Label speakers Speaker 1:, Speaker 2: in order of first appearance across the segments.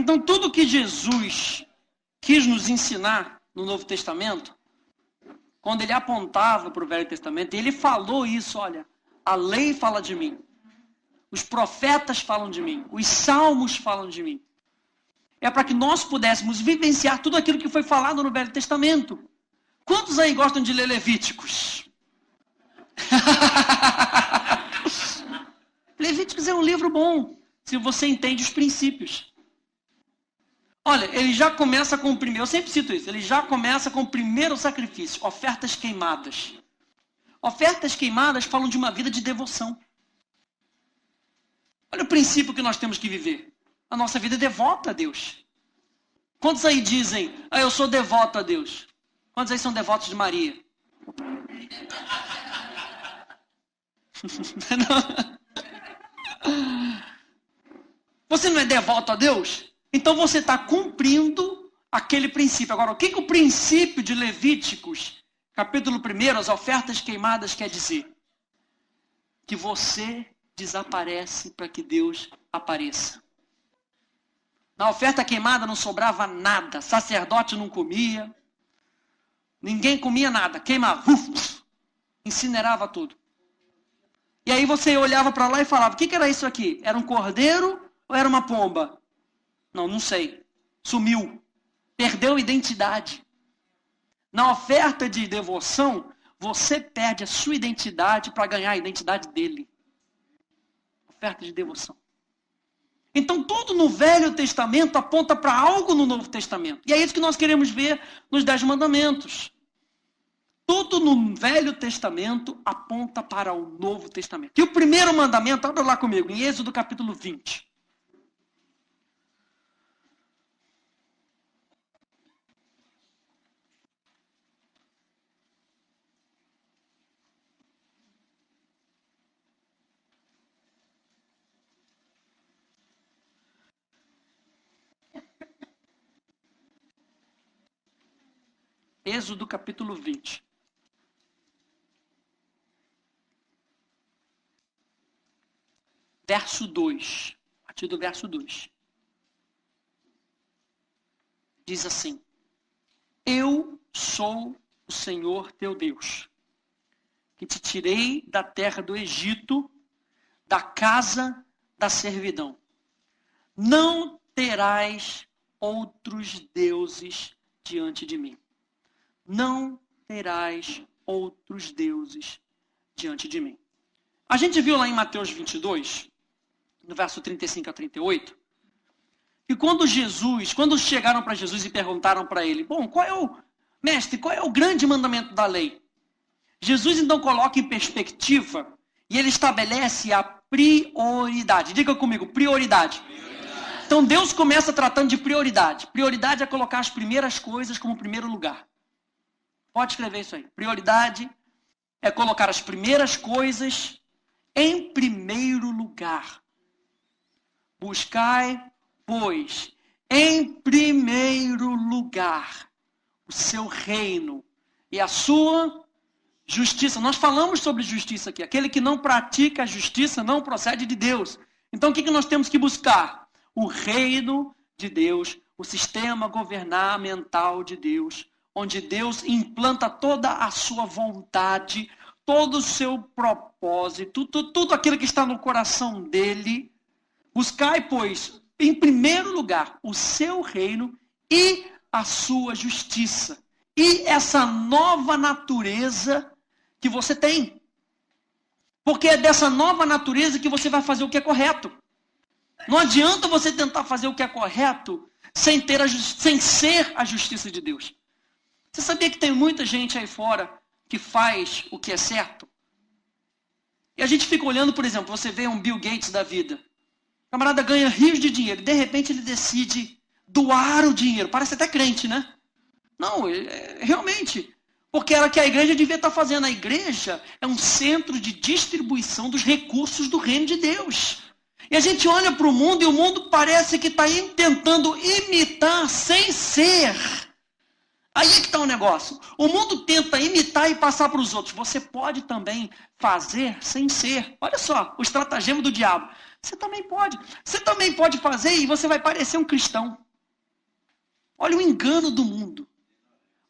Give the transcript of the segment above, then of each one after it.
Speaker 1: Então, tudo que Jesus quis nos ensinar no Novo Testamento, quando ele apontava para o Velho Testamento, ele falou isso, olha, a lei fala de mim, os profetas falam de mim, os salmos falam de mim. É para que nós pudéssemos vivenciar tudo aquilo que foi falado no Velho Testamento. Quantos aí gostam de ler Levíticos? Levíticos é um livro bom, se você entende os princípios. Olha, ele já começa com o primeiro, eu sempre cito isso, ele já começa com o primeiro sacrifício, ofertas queimadas. Ofertas queimadas falam de uma vida de devoção. Olha o princípio que nós temos que viver. A nossa vida é devota a Deus. Quantos aí dizem, eu sou devoto a Deus? Quantos aí são devotos de Maria? Você não é devoto a Deus? Então você está cumprindo aquele princípio. Agora, o que o princípio de Levíticos, capítulo 1, as ofertas queimadas, quer dizer? Que você desaparece para que Deus apareça. Na oferta queimada não sobrava nada. Sacerdote não comia. Ninguém comia nada. Queimava. Incinerava tudo. E aí você olhava para lá e falava, o que era isso aqui? Era um cordeiro ou era uma pomba? Não sei. Sumiu. Perdeu identidade. Na oferta de devoção, você perde a sua identidade para ganhar a identidade dele. Oferta de devoção. Então, tudo no Velho Testamento aponta para algo no Novo Testamento. E é isso que nós queremos ver nos 10 mandamentos. Tudo no Velho Testamento aponta para o Novo Testamento. E o primeiro mandamento, abra lá comigo, em Êxodo capítulo 20. Êxodo capítulo 20. Verso 2. A partir do verso 2. Diz assim: Eu sou o Senhor teu Deus, que te tirei da terra do Egito, da casa da servidão. Não terás outros deuses diante de mim. Não terás outros deuses diante de mim. A gente viu lá em Mateus 22, no verso 35 a 38, que quando chegaram para Jesus e perguntaram para ele, mestre, qual é o grande mandamento da lei? Jesus então coloca em perspectiva e ele estabelece a prioridade. Diga comigo, prioridade. Então Deus começa tratando de prioridade. Prioridade é colocar as primeiras coisas como primeiro lugar. Pode escrever isso aí. Prioridade é colocar as primeiras coisas em primeiro lugar. Buscai, pois, em primeiro lugar o seu reino e a sua justiça. Nós falamos sobre justiça aqui. Aquele que não pratica a justiça não procede de Deus. Então o que nós temos que buscar? O reino de Deus, o sistema governamental de Deus, onde Deus implanta toda a sua vontade, todo o seu propósito, tudo aquilo que está no coração dele. Buscai, pois, em primeiro lugar, o seu reino e a sua justiça. E essa nova natureza que você tem. Porque é dessa nova natureza que você vai fazer o que é correto. Não adianta você tentar fazer o que é correto sem ser a justiça de Deus. Você sabia que tem muita gente aí fora que faz o que é certo? E a gente fica olhando, por exemplo, você vê um Bill Gates da vida. O camarada ganha rios de dinheiro. De repente ele decide doar o dinheiro. Parece até crente, né? Não, realmente. Porque era o que a igreja devia estar fazendo. A igreja é um centro de distribuição dos recursos do reino de Deus. E a gente olha para o mundo e o mundo parece que está tentando imitar sem ser Aí é que está o negócio. O mundo tenta imitar e passar para os outros. Você pode também fazer sem ser. Olha só, o estratagema do diabo. Você também pode. Você também pode fazer e você vai parecer um cristão. Olha o engano do mundo.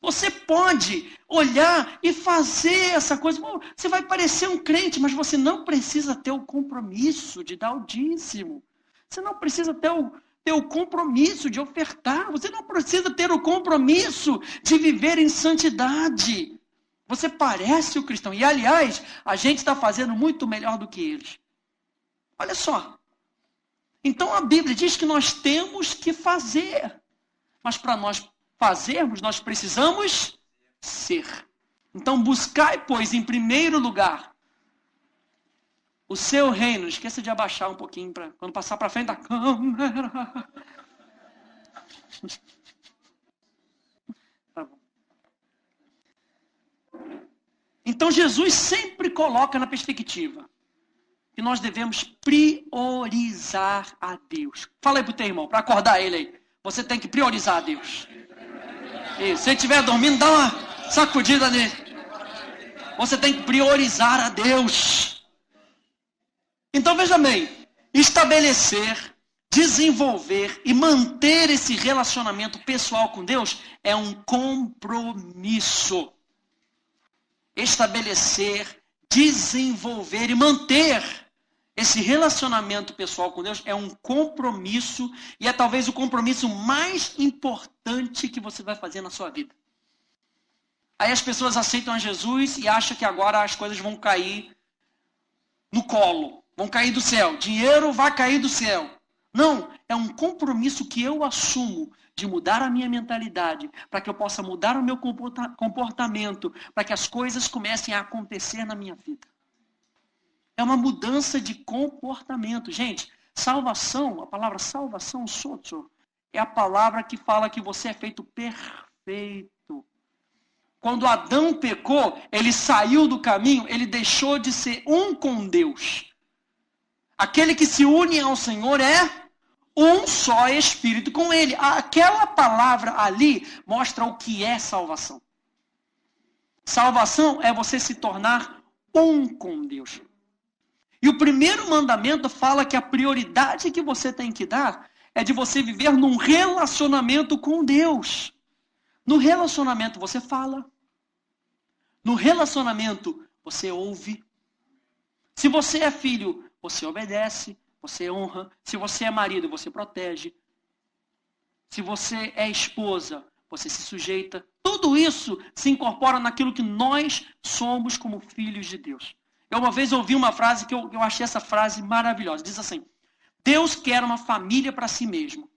Speaker 1: Você pode olhar e fazer essa coisa. Bom, você vai parecer um crente, mas você não precisa ter o compromisso de dar o dízimo. Você não precisa ter o compromisso de ofertar. Você não precisa ter o compromisso de viver em santidade. Você parece o cristão. E, aliás, a gente está fazendo muito melhor do que eles. Olha só. Então, a Bíblia diz que nós temos que fazer. Mas para nós fazermos, nós precisamos ser. Então, buscai, pois, em primeiro lugar, o seu reino. Não esqueça de abaixar um pouquinho para quando passar para frente da câmera. Tá bom. Então, Jesus sempre coloca na perspectiva que nós devemos priorizar a Deus. Fala aí pro teu irmão, para acordar ele aí. Você tem que priorizar a Deus. E se ele estiver dormindo, dá uma sacudida nele. Você tem que priorizar a Deus. Então veja bem, estabelecer, desenvolver e manter esse relacionamento pessoal com Deus é um compromisso. Estabelecer, desenvolver e manter esse relacionamento pessoal com Deus é um compromisso e é talvez o compromisso mais importante que você vai fazer na sua vida. Aí as pessoas aceitam a Jesus e acham que agora as coisas vão cair no colo, vão cair do céu. Dinheiro vai cair do céu. Não, é um compromisso que eu assumo de mudar a minha mentalidade, para que eu possa mudar o meu comportamento, para que as coisas comecem a acontecer na minha vida. É uma mudança de comportamento. Gente, salvação, a palavra salvação, sozo, é a palavra que fala que você é feito perfeito. Quando Adão pecou, ele saiu do caminho, ele deixou de ser um com Deus. Aquele que se une ao Senhor é um só espírito com ele. Aquela palavra ali mostra o que é salvação. Salvação é você se tornar um com Deus. E o primeiro mandamento fala que a prioridade que você tem que dar é de você viver num relacionamento com Deus. No relacionamento você fala. No relacionamento você ouve. Se você é filho, você obedece, você honra. Se você é marido, você protege. Se você é esposa, você se sujeita. Tudo isso se incorpora naquilo que nós somos como filhos de Deus. Eu uma vez ouvi uma frase que eu achei essa frase maravilhosa. Diz assim: Deus quer uma família para si mesmo.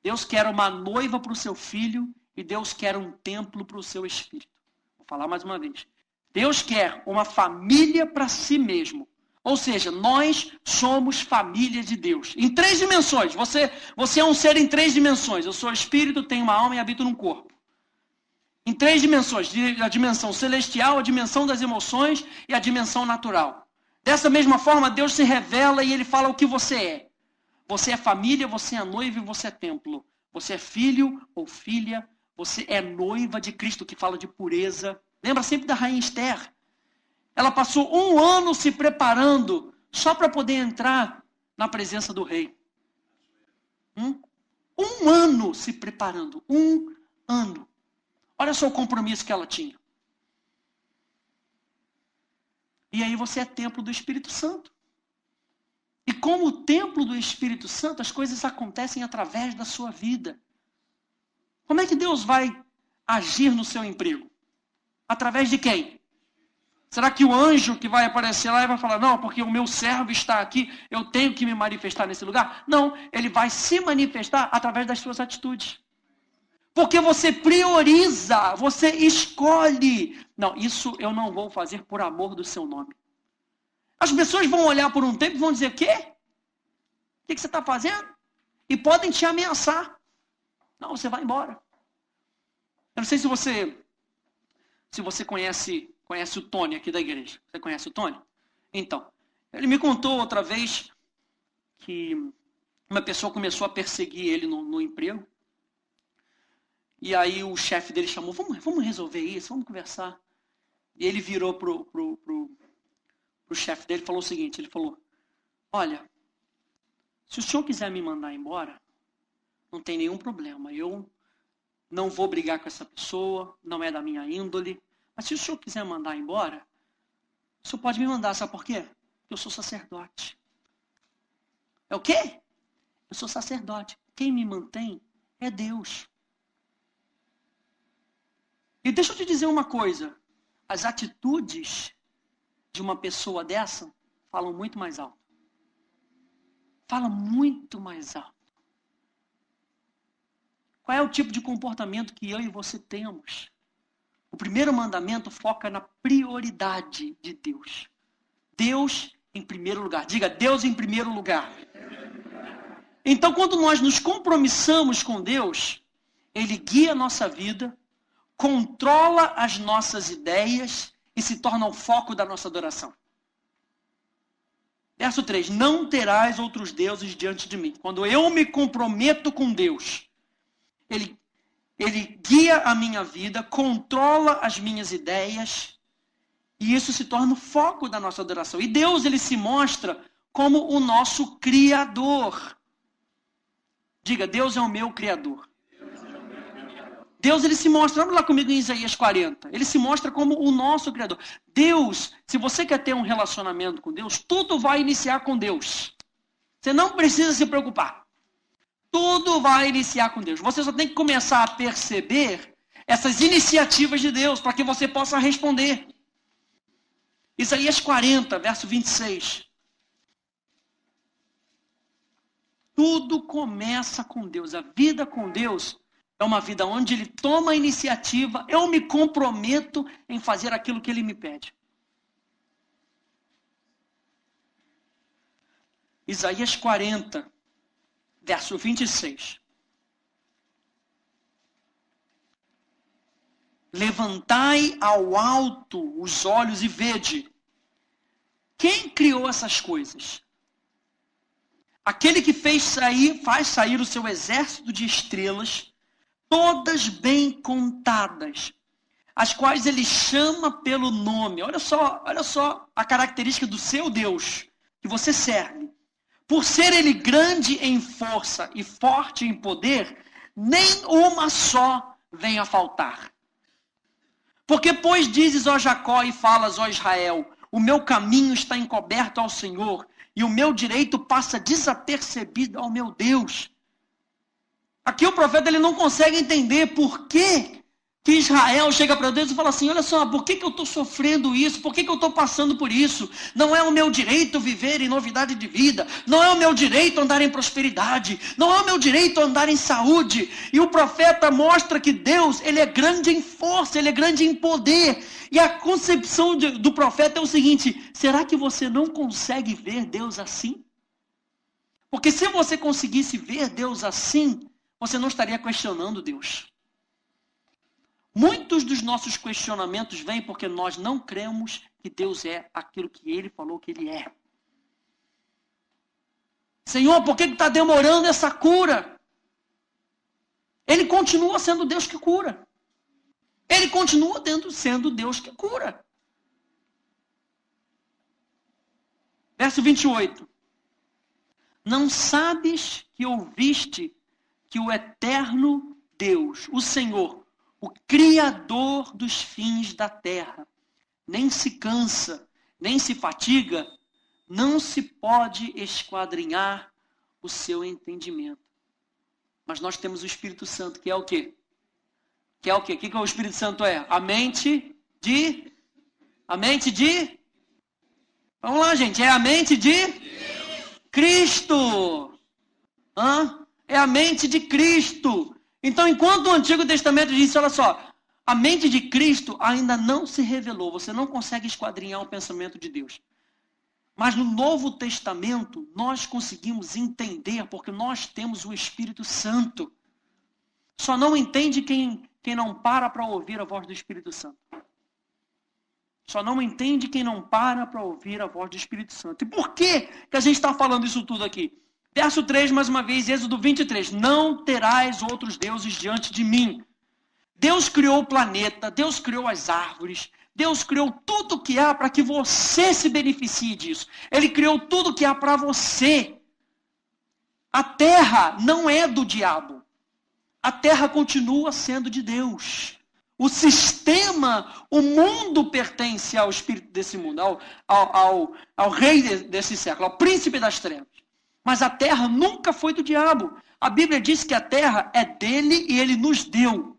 Speaker 1: Deus quer uma noiva para o seu filho e Deus quer um templo para o seu espírito. Vou falar mais uma vez. Deus quer uma família para si mesmo. Ou seja, nós somos família de Deus. Em 3 dimensões. Você é um ser em 3 dimensões. Eu sou espírito, tenho uma alma e habito num corpo. Em 3 dimensões, a dimensão celestial, a dimensão das emoções e a dimensão natural. Dessa mesma forma, Deus se revela e Ele fala o que você é. Você é família, você é noiva e você é templo. Você é filho ou filha, você é noiva de Cristo, que fala de pureza. Lembra sempre da rainha Esther? Ela passou 1 ano se preparando só para poder entrar na presença do rei. 1 ano se preparando, 1 ano. Olha só o compromisso que ela tinha. E aí você é templo do Espírito Santo. E como templo do Espírito Santo, as coisas acontecem através da sua vida. Como é que Deus vai agir no seu emprego? Através de quem? Será que o anjo que vai aparecer lá e vai falar, não, porque o meu servo está aqui, eu tenho que me manifestar nesse lugar? Não, ele vai se manifestar através das suas atitudes. Porque você prioriza, você escolhe. Não, isso eu não vou fazer por amor do seu nome. As pessoas vão olhar por um tempo e vão dizer, o quê? O que você está fazendo? E podem te ameaçar. Não, você vai embora. Eu não sei se você conhece o Tony aqui da igreja. Você conhece o Tony? Então, ele me contou outra vez que uma pessoa começou a perseguir ele no emprego. E aí o chefe dele chamou, vamos resolver isso, vamos conversar. E ele virou pro chefe dele e falou o seguinte, ele falou, olha, se o senhor quiser me mandar embora, não tem nenhum problema, eu não vou brigar com essa pessoa, não é da minha índole, mas se o senhor quiser mandar embora, o senhor pode me mandar, sabe por quê? Porque eu sou sacerdote. É o quê? Eu sou sacerdote. Quem me mantém é Deus. E deixa eu te dizer uma coisa. As atitudes de uma pessoa dessa falam muito mais alto. Falam muito mais alto. Qual é o tipo de comportamento que eu e você temos? O primeiro mandamento foca na prioridade de Deus. Deus em primeiro lugar. Diga, Deus em primeiro lugar. Então, quando nós nos compromissamos com Deus, Ele guia a nossa vida, controla as nossas ideias e se torna o foco da nossa adoração. Verso 3. Não terás outros deuses diante de mim. Quando eu me comprometo com Deus, Ele guia a minha vida, controla as minhas ideias, e isso se torna o foco da nossa adoração. E Deus, Ele se mostra como o nosso Criador. Diga, Deus é o meu Criador. Deus, Ele se mostra, vamos lá comigo em Isaías 40. Ele se mostra como o nosso Criador. Deus, se você quer ter um relacionamento com Deus, tudo vai iniciar com Deus. Você não precisa se preocupar. Tudo vai iniciar com Deus. Você só tem que começar a perceber essas iniciativas de Deus para que você possa responder. Isaías 40, verso 26. Tudo começa com Deus. A vida com Deus é uma vida onde Ele toma a iniciativa. Eu me comprometo em fazer aquilo que Ele me pede. Isaías 40, verso 26. Levantai ao alto os olhos e vede. Quem criou essas coisas? Aquele que faz sair o seu exército de estrelas, todas bem contadas, as quais ele chama pelo nome. Olha só a característica do seu Deus, que você serve. Por ser ele grande em força e forte em poder, nem uma só vem a faltar. Porque, pois, dizes, ó Jacó, e falas, ó Israel, o meu caminho está encoberto ao Senhor, e o meu direito passa desapercebido ao meu Deus. Aqui o profeta ele não consegue entender por que Israel chega para Deus e fala assim, olha só, por que eu estou sofrendo isso? Por que eu estou passando por isso? Não é o meu direito viver em novidade de vida. Não é o meu direito andar em prosperidade. Não é o meu direito andar em saúde. E o profeta mostra que Deus, ele é grande em força, ele é grande em poder. E a concepção do profeta é o seguinte, será que você não consegue ver Deus assim? Porque se você conseguisse ver Deus assim, você não estaria questionando Deus. Muitos dos nossos questionamentos vêm porque nós não cremos que Deus é aquilo que Ele falou que Ele é. Senhor, por que está demorando essa cura? Ele continua sendo Deus que cura. Ele continua sendo Deus que cura. Verso 28. Não sabes que ouviste que o eterno Deus, o Senhor, o Criador dos fins da terra, nem se cansa, nem se fatiga, não se pode esquadrinhar o seu entendimento. Mas nós temos o Espírito Santo, que é o quê? Que é o quê? O que o Espírito Santo é? A mente de... Vamos lá, gente. É a mente de... Cristo. É a mente de Cristo. Então, enquanto o Antigo Testamento diz, olha só, a mente de Cristo ainda não se revelou. Você não consegue esquadrinhar o pensamento de Deus. Mas no Novo Testamento, nós conseguimos entender, porque nós temos o Espírito Santo. Só não entende quem não para ouvir a voz do Espírito Santo. Só não entende quem não para ouvir a voz do Espírito Santo. E por que a gente está falando isso tudo aqui? Verso 3, mais uma vez, Êxodo 23. Não terás outros deuses diante de mim. Deus criou o planeta, Deus criou as árvores, Deus criou tudo que há para que você se beneficie disso. Ele criou tudo que há para você. A terra não é do diabo. A terra continua sendo de Deus. O sistema, o mundo pertence ao espírito desse mundo, ao rei desse século, ao príncipe das trevas. Mas a terra nunca foi do diabo. A Bíblia diz que a terra é dele e ele nos deu.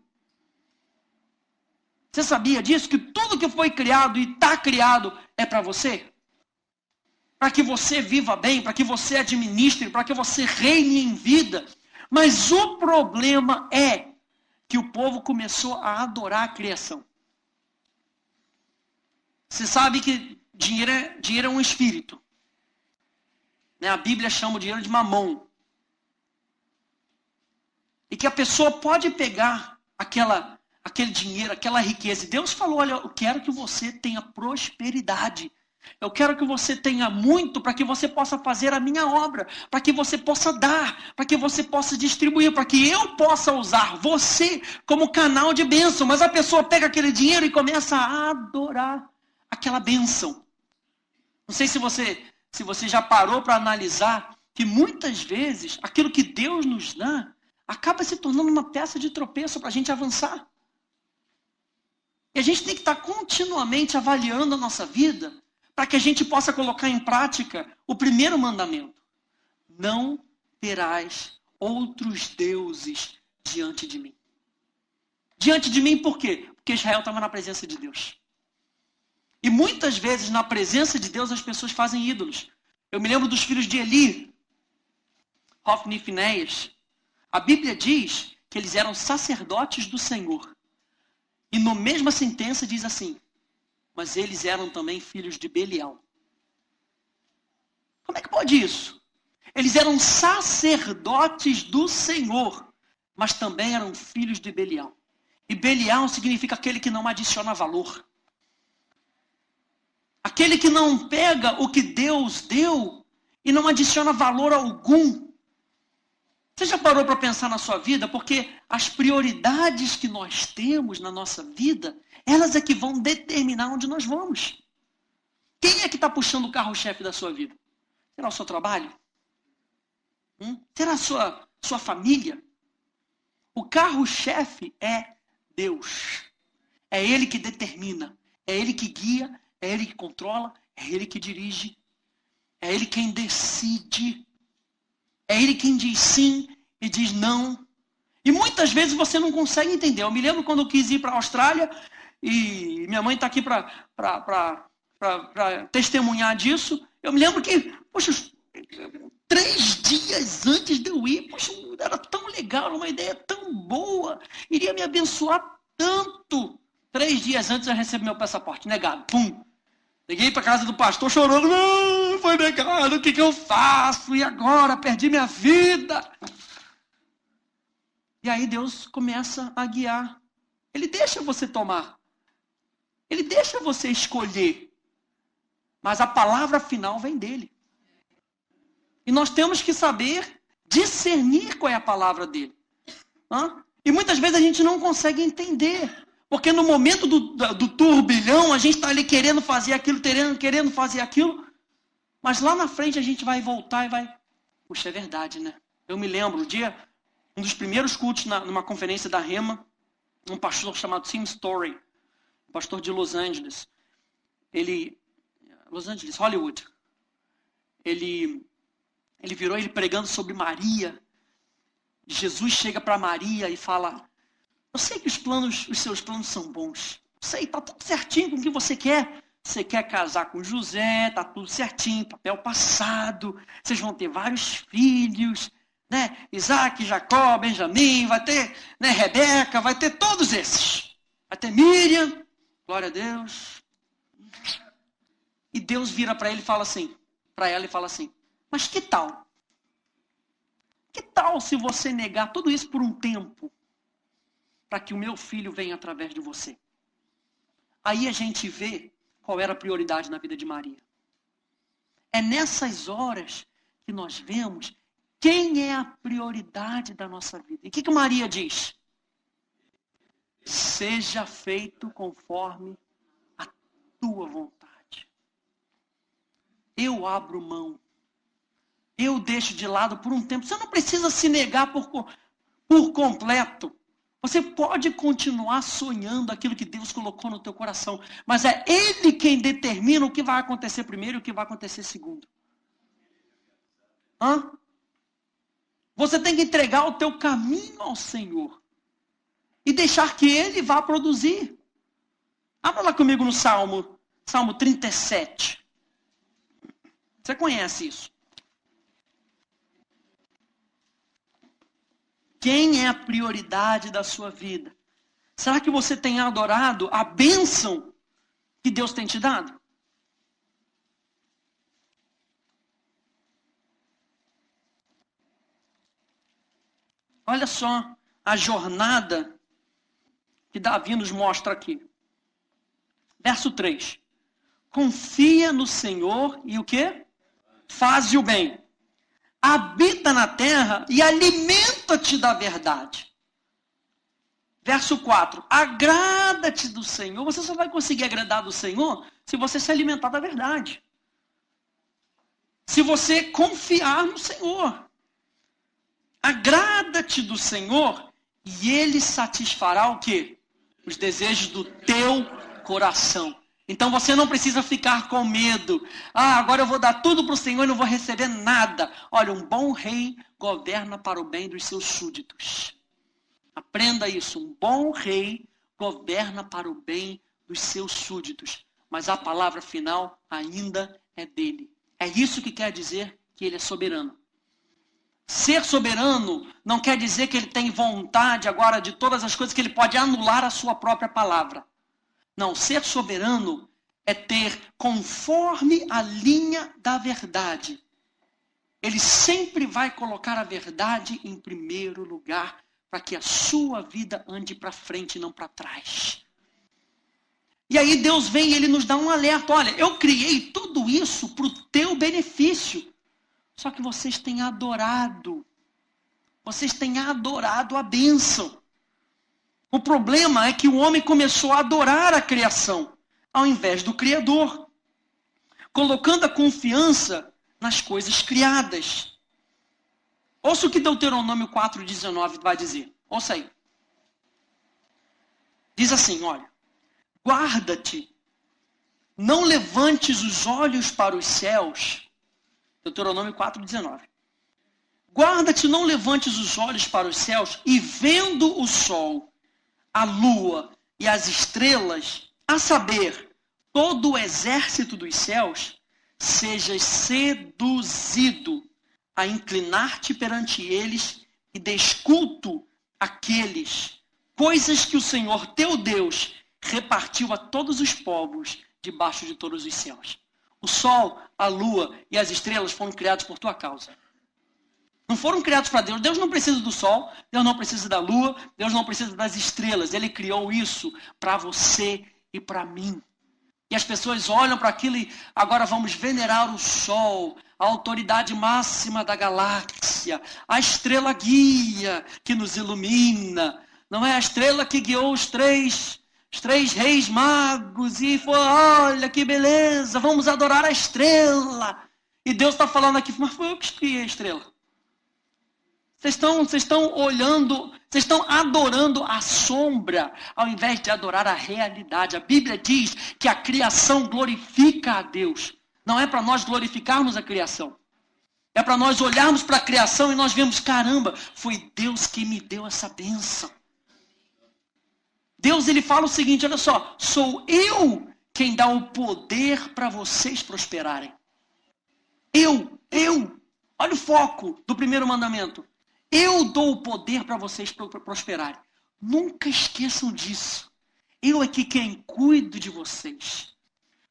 Speaker 1: Você sabia disso? Que tudo que foi criado e está criado é para você? Para que você viva bem, para que você administre, para que você reine em vida. Mas o problema é que o povo começou a adorar a criação. Você sabe que dinheiro é um espírito. Né? A Bíblia chama o dinheiro de mamão. E que a pessoa pode pegar aquele dinheiro, aquela riqueza. E Deus falou, olha, eu quero que você tenha prosperidade. Eu quero que você tenha muito para que você possa fazer a minha obra, para que você possa dar, para que você possa distribuir, para que eu possa usar você como canal de bênção. Mas a pessoa pega aquele dinheiro e começa a adorar aquela bênção. Não sei se você já parou para analisar que muitas vezes aquilo que Deus nos dá acaba se tornando uma peça de tropeço para a gente avançar. E a gente tem que estar continuamente avaliando a nossa vida para que a gente possa colocar em prática o primeiro mandamento. Não terás outros deuses diante de mim. Diante de mim por quê? Porque Israel estava na presença de Deus. E muitas vezes na presença de Deus as pessoas fazem ídolos. Eu me lembro dos filhos de Eli, Hofni e Finéias. A Bíblia diz que eles eram sacerdotes do Senhor. E na mesma sentença diz assim, mas eles eram também filhos de Belial. Como é que pode isso? Eles eram sacerdotes do Senhor, mas também eram filhos de Belial. E Belial significa aquele que não adiciona valor. Aquele que não pega o que Deus deu e não adiciona valor algum. Você já parou para pensar na sua vida? Porque as prioridades que nós temos na nossa vida, elas é que vão determinar onde nós vamos. Quem é que está puxando o carro-chefe da sua vida? Será o seu trabalho? Será a sua família? O carro-chefe é Deus. É Ele que determina. É Ele que guia. É Ele que controla. É Ele que dirige. É Ele quem decide. É Ele quem diz sim e diz não. E muitas vezes você não consegue entender. Eu me lembro quando eu quis ir para a Austrália e minha mãe está aqui para testemunhar disso. Eu me lembro que, poxa, 3 dias antes de eu ir, poxa, era tão legal, uma ideia tão boa, iria me abençoar tanto. 3 dias antes eu recebi meu passaporte, negado, pum. Liguei para casa do pastor chorando, não, foi negado, o que eu faço? E agora? Perdi minha vida. E aí Deus começa a guiar. Ele deixa você tomar. Ele deixa você escolher. Mas a palavra final vem dele. E nós temos que saber discernir qual é a palavra dele. E muitas vezes a gente não consegue entender. Porque no momento do turbilhão, a gente está ali querendo fazer aquilo, querendo fazer aquilo. Mas lá na frente a gente vai voltar e vai... Puxa, é verdade, né? Eu me lembro, um dos primeiros cultos numa conferência da Rema, um pastor chamado Tim Story, pastor de Los Angeles. Hollywood. Ele virou ele pregando sobre Maria. Jesus chega para Maria e fala... Eu sei que os seus planos são bons. Eu sei, está tudo certinho com o que você quer. Você quer casar com José, está tudo certinho, papel passado. Vocês vão ter vários filhos, né? Isaac, Jacó, Benjamim, vai ter, né, Rebeca, vai ter todos esses. Vai ter Miriam, glória a Deus. E Deus vira para ela e fala assim, mas que tal? Que tal se você negar tudo isso por um tempo? Para que o meu filho venha através de você. Aí a gente vê qual era a prioridade na vida de Maria. É nessas horas que nós vemos quem é a prioridade da nossa vida. E o que Maria diz? seja feito conforme a tua vontade. Eu abro mão. Eu deixo de lado por um tempo. Você não precisa se negar por completo. Você pode continuar sonhando aquilo que Deus colocou no teu coração. Mas é Ele quem determina o que vai acontecer primeiro e o que vai acontecer segundo. Você tem que entregar o teu caminho ao Senhor. E deixar que Ele vá produzir. Abra lá comigo no Salmo 37. Você conhece isso. Quem é a prioridade da sua vida? Será que você tem adorado a bênção que Deus tem te dado? Olha só a jornada que Davi nos mostra aqui. Verso 3. Confia no Senhor e o quê? Faze o bem. Habita na terra e alimenta-te da verdade. Verso 4. Agrada-te do Senhor. Você só vai conseguir agradar do Senhor se você se alimentar da verdade. Se você confiar no Senhor. Agrada-te do Senhor e Ele satisfará o quê? Os desejos do teu coração. Então você não precisa ficar com medo. Agora eu vou dar tudo para o Senhor e não vou receber nada. Olha, um bom rei governa para o bem dos seus súditos. Aprenda isso. Um bom rei governa para o bem dos seus súditos. Mas a palavra final ainda é dele. É isso que quer dizer que ele é soberano. Ser soberano não quer dizer que ele tem vontade agora de todas as coisas, que ele pode anular a sua própria palavra. Não, ser soberano é ter conforme a linha da verdade. Ele sempre vai colocar a verdade em primeiro lugar para que a sua vida ande para frente e não para trás. E aí Deus vem e Ele nos dá um alerta. Olha, eu criei tudo isso para o teu benefício. Só que vocês têm adorado. Vocês têm adorado a bênção. O problema é que o homem começou a adorar a criação, ao invés do Criador, colocando a confiança nas coisas criadas. Ouça o que Deuteronômio 4,19 vai dizer. Ouça aí. Diz assim, olha. Guarda-te, não levantes os olhos para os céus. Deuteronômio 4,19. Guarda-te, não levantes os olhos para os céus e vendo o sol, a lua e as estrelas, a saber, todo o exército dos céus, sejas seduzido a inclinar-te perante eles e desculto aqueles, coisas que o Senhor teu Deus repartiu a todos os povos debaixo de todos os céus. O sol, a lua e as estrelas foram criados por tua causa. Não foram criados para Deus. Deus não precisa do sol, Deus não precisa da lua, Deus não precisa das estrelas. Ele criou isso para você e para mim. E as pessoas olham para aquilo e agora vamos venerar o sol, a autoridade máxima da galáxia, a estrela guia que nos ilumina. Não é a estrela que guiou os três reis magos e foi, olha que beleza, vamos adorar a estrela. E Deus está falando aqui, mas foi eu que criei a estrela. Vocês estão olhando, vocês estão adorando a sombra, ao invés de adorar a realidade. A Bíblia diz que a criação glorifica a Deus. Não é para nós glorificarmos a criação. É para nós olharmos para a criação e nós vemos, caramba, foi Deus que me deu essa bênção. Deus, ele fala o seguinte, olha só, sou eu quem dá o poder para vocês prosperarem. Eu. Olha o foco do primeiro mandamento. Eu dou o poder para vocês prosperarem. Nunca esqueçam disso. Eu é que quem cuido de vocês.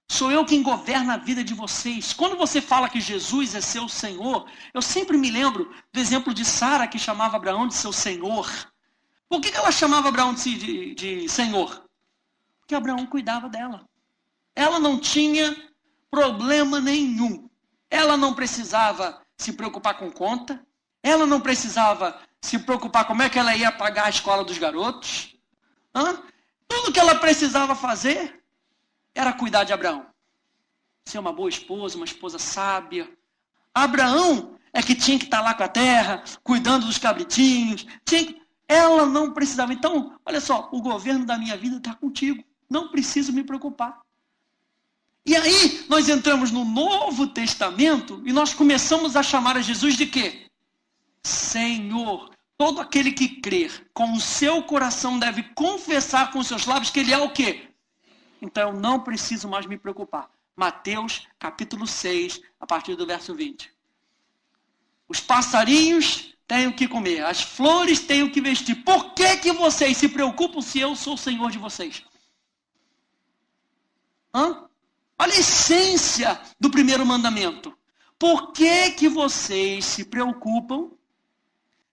Speaker 1: Sou eu quem governa a vida de vocês. Quando você fala que Jesus é seu Senhor, eu sempre me lembro do exemplo de Sara, que chamava Abraão de seu Senhor. Por que ela chamava Abraão de Senhor? Porque Abraão cuidava dela. Ela não tinha problema nenhum. Ela não precisava se preocupar com conta. Ela não precisava se preocupar como é que ela ia pagar a escola dos garotos. Tudo que ela precisava fazer era cuidar de Abraão. Ser uma boa esposa, uma esposa sábia. Abraão é que tinha que estar lá com a terra, cuidando dos cabritinhos. Ela não precisava. Então, olha só, o governo da minha vida está contigo. Não preciso me preocupar. E aí, nós entramos no Novo Testamento e nós começamos a chamar a Jesus de quê? Senhor. Todo aquele que crer com o seu coração deve confessar com os seus lábios que ele é o quê? Então, eu não preciso mais me preocupar. Mateus, capítulo 6, a partir do verso 20. Os passarinhos têm o que comer, as flores têm o que vestir. Por que vocês se preocupam se eu sou o Senhor de vocês? Olha a essência do primeiro mandamento. Por que vocês se preocupam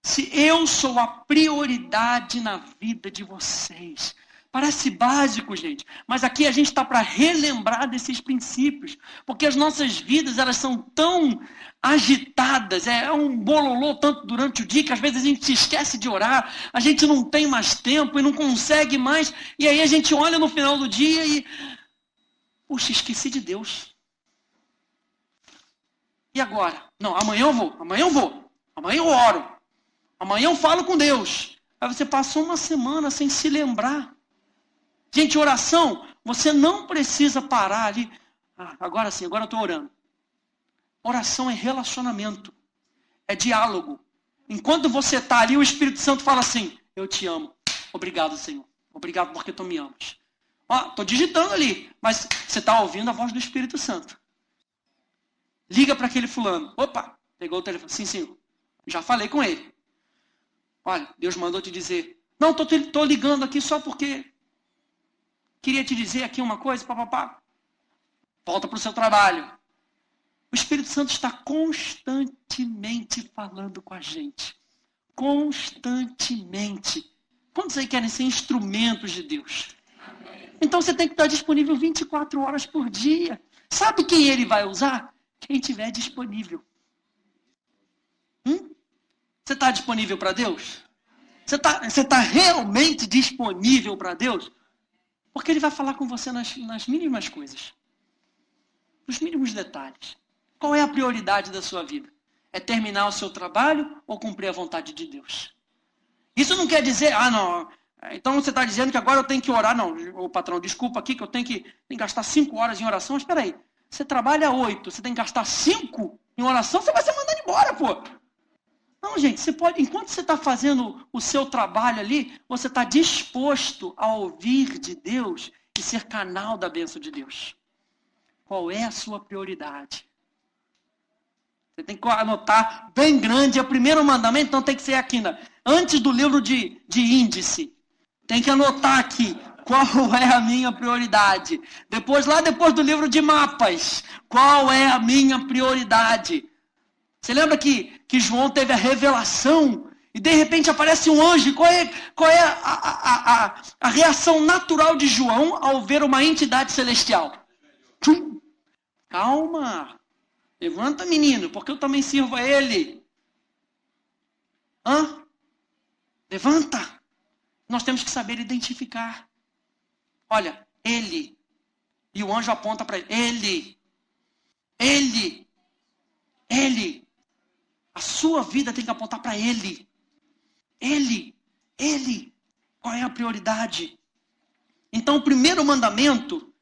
Speaker 1: se eu sou a prioridade na vida de vocês? Parece básico, gente, mas aqui a gente está para relembrar desses princípios, porque as nossas vidas, elas são tão agitadas, é um bololô tanto durante o dia, que às vezes a gente se esquece de orar, a gente não tem mais tempo e não consegue mais, e aí a gente olha no final do dia e, puxa, esqueci de Deus. E agora? Não, amanhã eu vou, amanhã eu oro, amanhã eu falo com Deus. Aí você passou uma semana sem se lembrar. Gente, oração, você não precisa parar ali. Agora sim, agora eu estou orando. Oração é relacionamento. É diálogo. Enquanto você está ali, o Espírito Santo fala assim, eu te amo. Obrigado, Senhor. Obrigado porque tu me amas. Estou digitando ali, mas você está ouvindo a voz do Espírito Santo. Liga para aquele fulano. Opa, pegou o telefone. Sim, Senhor. Já falei com ele. Olha, Deus mandou te dizer. Não, estou ligando aqui só porque queria te dizer aqui uma coisa, papapá. Volta para o seu trabalho. O Espírito Santo está constantemente falando com a gente. Constantemente. Quantos aí querem ser instrumentos de Deus? Então você tem que estar disponível 24 horas por dia. Sabe quem ele vai usar? Quem estiver disponível. Você está disponível para Deus? Você tá realmente disponível para Deus? Porque ele vai falar com você nas mínimas coisas. Nos mínimos detalhes. Qual é a prioridade da sua vida? É terminar o seu trabalho ou cumprir a vontade de Deus? Isso não quer dizer, não, então você está dizendo que agora eu tenho que orar. Não, ô patrão, desculpa aqui que eu tenho que gastar 5 horas em oração. Espera aí, você trabalha 8, você tem que gastar 5 em oração, você vai ser mandado embora, pô. Não, gente, você pode, enquanto você está fazendo o seu trabalho ali, você está disposto a ouvir de Deus e ser canal da bênção de Deus. Qual é a sua prioridade? Você tem que anotar bem grande, é o primeiro mandamento, então tem que ser aqui, antes do livro de índice. Tem que anotar aqui, qual é a minha prioridade. Lá depois do livro de mapas, qual é a minha prioridade? Você lembra que João teve a revelação e de repente aparece um anjo? Qual é a reação natural de João ao ver uma entidade celestial? Calma. Levanta, menino, porque eu também sirvo a ele. Levanta. Nós temos que saber identificar. Olha, ele. E o anjo aponta para ele. Ele. A sua vida tem que apontar para ele. Ele. Qual é a prioridade? Então, o primeiro mandamento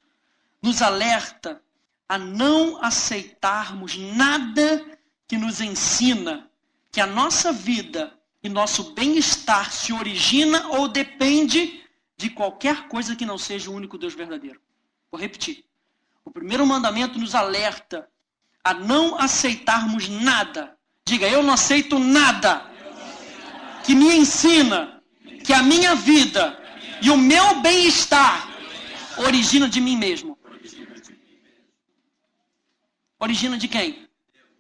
Speaker 1: nos alerta a não aceitarmos nada que nos ensina que a nossa vida e nosso bem-estar se origina ou depende de qualquer coisa que não seja o único Deus verdadeiro. Vou repetir. O primeiro mandamento nos alerta a não aceitarmos nada. Diga, eu não aceito nada que me ensina que a minha vida e o meu bem-estar origina de mim mesmo. Origina de quem?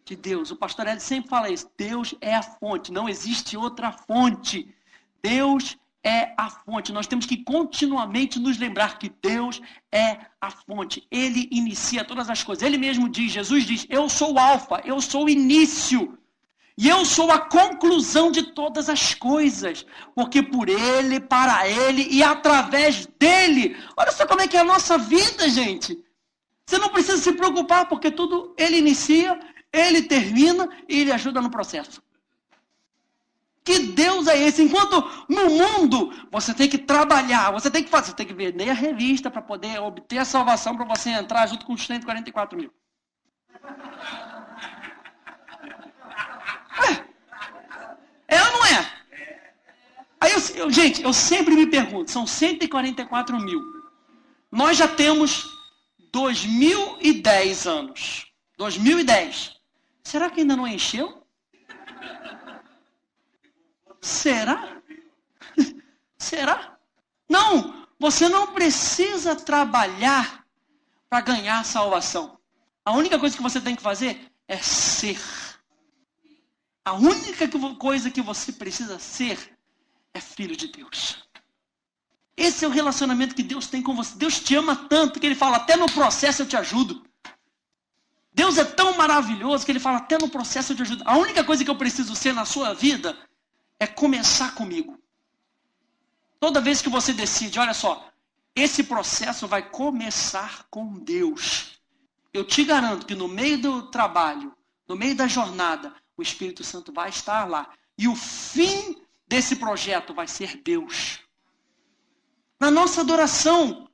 Speaker 1: De Deus. O pastor Ed sempre fala isso. Deus é a fonte. Não existe outra fonte. Deus é a fonte. Nós temos que continuamente nos lembrar que Deus é a fonte. Ele inicia todas as coisas. Ele mesmo diz, Jesus diz, eu sou o alfa, eu sou o início. E eu sou a conclusão de todas as coisas, porque por Ele, para Ele e através dEle. Olha só como é que é a nossa vida, gente. Você não precisa se preocupar, porque tudo Ele inicia, Ele termina e Ele ajuda no processo. Que Deus é esse? Enquanto no mundo você tem que trabalhar, você tem que fazer, você tem que vender a revista para poder obter a salvação, para você entrar junto com os 144 mil. É ou não é? Aí gente, eu sempre me pergunto, são 144 mil. Nós já temos 2010 anos. 2010. Será que ainda não encheu? Será? Será? Não, você não precisa trabalhar para ganhar a salvação. A única coisa que você tem que fazer é ser. A única coisa que você precisa ser é filho de Deus. Esse é o relacionamento que Deus tem com você. Deus te ama tanto que Ele fala, até no processo eu te ajudo. Deus é tão maravilhoso que Ele fala, até no processo eu te ajudo. A única coisa que eu preciso ser na sua vida é começar comigo. Toda vez que você decide, olha só, esse processo vai começar com Deus. Eu te garanto que no meio do trabalho, no meio da jornada, o Espírito Santo vai estar lá. E o fim desse projeto vai ser Deus. Na nossa adoração,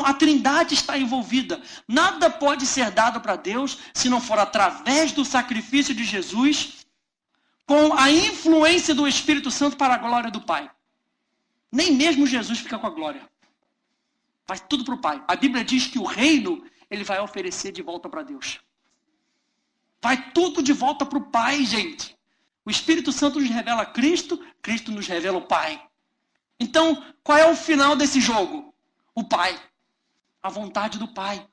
Speaker 1: a Trindade está envolvida. Nada pode ser dado para Deus se não for através do sacrifício de Jesus, com a influência do Espírito Santo para a glória do Pai. Nem mesmo Jesus fica com a glória. Vai tudo para o Pai. A Bíblia diz que o reino, Ele vai oferecer de volta para Deus. Vai tudo de volta para o Pai, gente. O Espírito Santo nos revela Cristo, Cristo nos revela o Pai. Então, qual é o final desse jogo? O Pai. A vontade do Pai.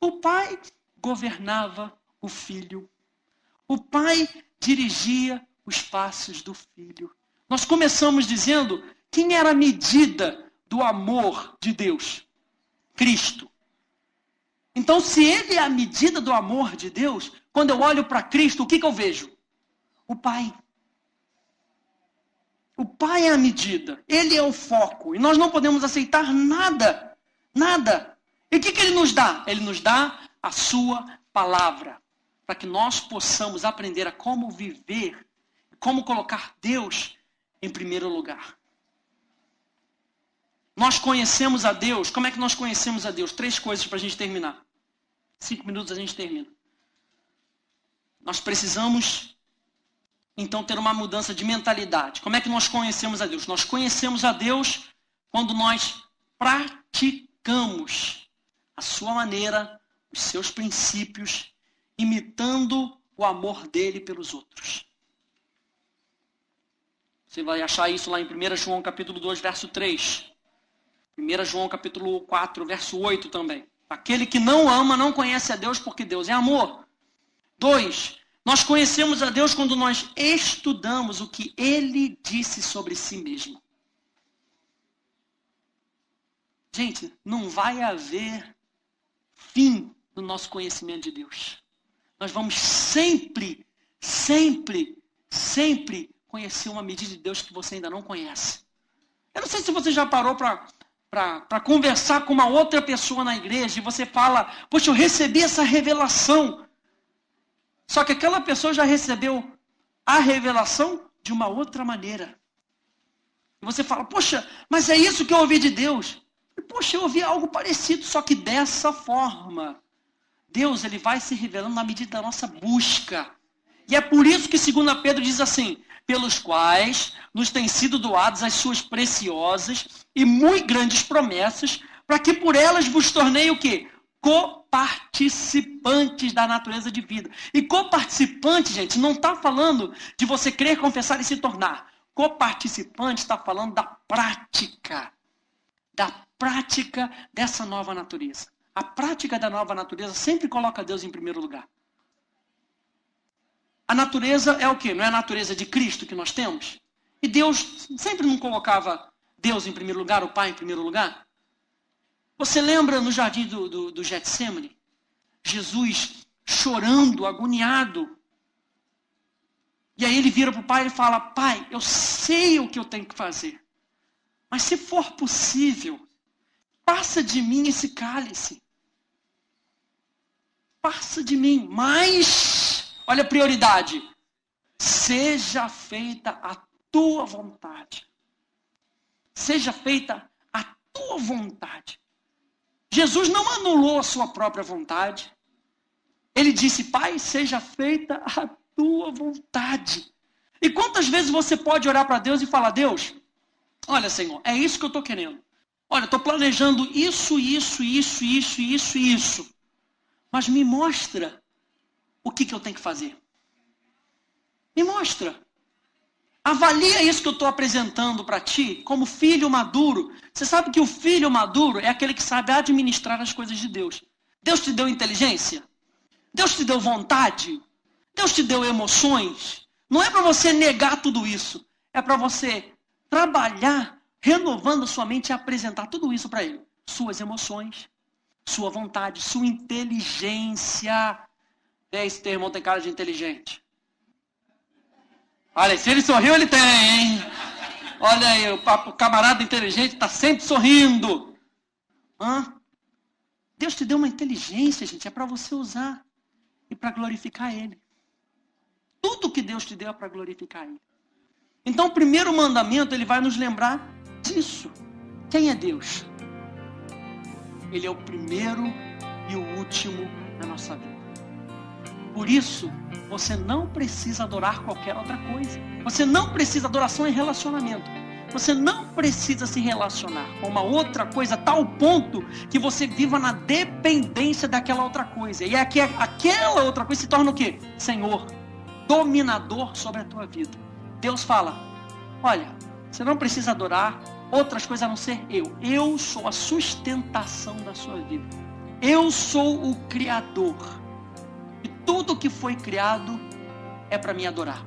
Speaker 1: O Pai governava o Filho. O Pai dirigia os passos do Filho. Nós começamos dizendo quem era a medida do amor de Deus? Cristo. Então, se Ele é a medida do amor de Deus, quando eu olho para Cristo, o que eu vejo? O Pai. O Pai é a medida. Ele é o foco. E nós não podemos aceitar nada. Nada. E o que Ele nos dá? Ele nos dá a sua palavra. Para que nós possamos aprender a como viver, como colocar Deus em primeiro lugar. Nós conhecemos a Deus. Como é que nós conhecemos a Deus? 3 coisas para a gente terminar. 5 minutos a gente termina. Nós precisamos, então, ter uma mudança de mentalidade. Como é que nós conhecemos a Deus? Nós conhecemos a Deus quando nós praticamos a sua maneira, os seus princípios, imitando o amor dele pelos outros. Você vai achar isso lá em 1 João capítulo 2, verso 3. 1 João capítulo 4, verso 8 também. Aquele que não ama não conhece a Deus porque Deus é amor. 2. Nós conhecemos a Deus quando nós estudamos o que Ele disse sobre si mesmo. Gente, não vai haver fim no nosso conhecimento de Deus. Nós vamos sempre conhecer uma medida de Deus que você ainda não conhece. Eu não sei se você já parou para conversar com uma outra pessoa na igreja e você fala, poxa, eu recebi essa revelação. Só que aquela pessoa já recebeu a revelação de uma outra maneira. E você fala, poxa, mas é isso que eu ouvi de Deus. E, poxa, eu ouvi algo parecido, só que dessa forma. Deus, Ele vai se revelando na medida da nossa busca. E é por isso que 2 Pedro diz assim, pelos quais nos têm sido doadas as suas preciosas e muito grandes promessas, para que por elas vos tornei o quê? Coparticipantes da natureza de vida. E coparticipante, gente, não está falando de você crer, confessar e se tornar. Coparticipante está falando da prática dessa nova natureza. A prática da nova natureza sempre coloca Deus em primeiro lugar. A natureza é o quê? Não é a natureza de Cristo que nós temos? E Deus sempre não colocava Deus em primeiro lugar, o Pai em primeiro lugar? Você lembra no jardim do Getsemane? Jesus chorando, agoniado. E aí ele vira para o pai e fala: pai, eu sei o que eu tenho que fazer. Mas se for possível, passa de mim esse cálice. Passa de mim. Mas, olha a prioridade. Seja feita a tua vontade. Seja feita a tua vontade. Jesus não anulou a sua própria vontade. Ele disse: pai, seja feita a tua vontade. E quantas vezes você pode orar para Deus e falar: Deus, olha, Senhor, é isso que eu estou querendo. Olha, eu estou planejando isso. Mas me mostra o que eu tenho que fazer. Me mostra. Avalia isso que eu estou apresentando para ti como filho maduro. Você sabe que o filho maduro é aquele que sabe administrar as coisas de Deus. Deus te deu inteligência? Deus te deu vontade? Deus te deu emoções? Não é para você negar tudo isso. É para você trabalhar, renovando a sua mente e apresentar tudo isso para Ele. Suas emoções, sua vontade, sua inteligência. Esse teu irmão tem cara de inteligente. Olha, se ele sorriu, ele tem, hein? Olha aí, o camarada inteligente está sempre sorrindo. Deus te deu uma inteligência, gente, é para você usar e para glorificar Ele. Tudo que Deus te deu é para glorificar Ele. Então, o primeiro mandamento, ele vai nos lembrar disso. Quem é Deus? Ele é o primeiro e o último na nossa vida. Por isso, você não precisa adorar qualquer outra coisa. Você não precisa, adoração em relacionamento. Você não precisa se relacionar com uma outra coisa a tal ponto que você viva na dependência daquela outra coisa. E aquela outra coisa se torna o quê? Senhor, dominador sobre a tua vida. Deus fala: olha, você não precisa adorar outras coisas a não ser eu. Eu sou a sustentação da sua vida. Eu sou o Criador. E tudo que foi criado é para me adorar.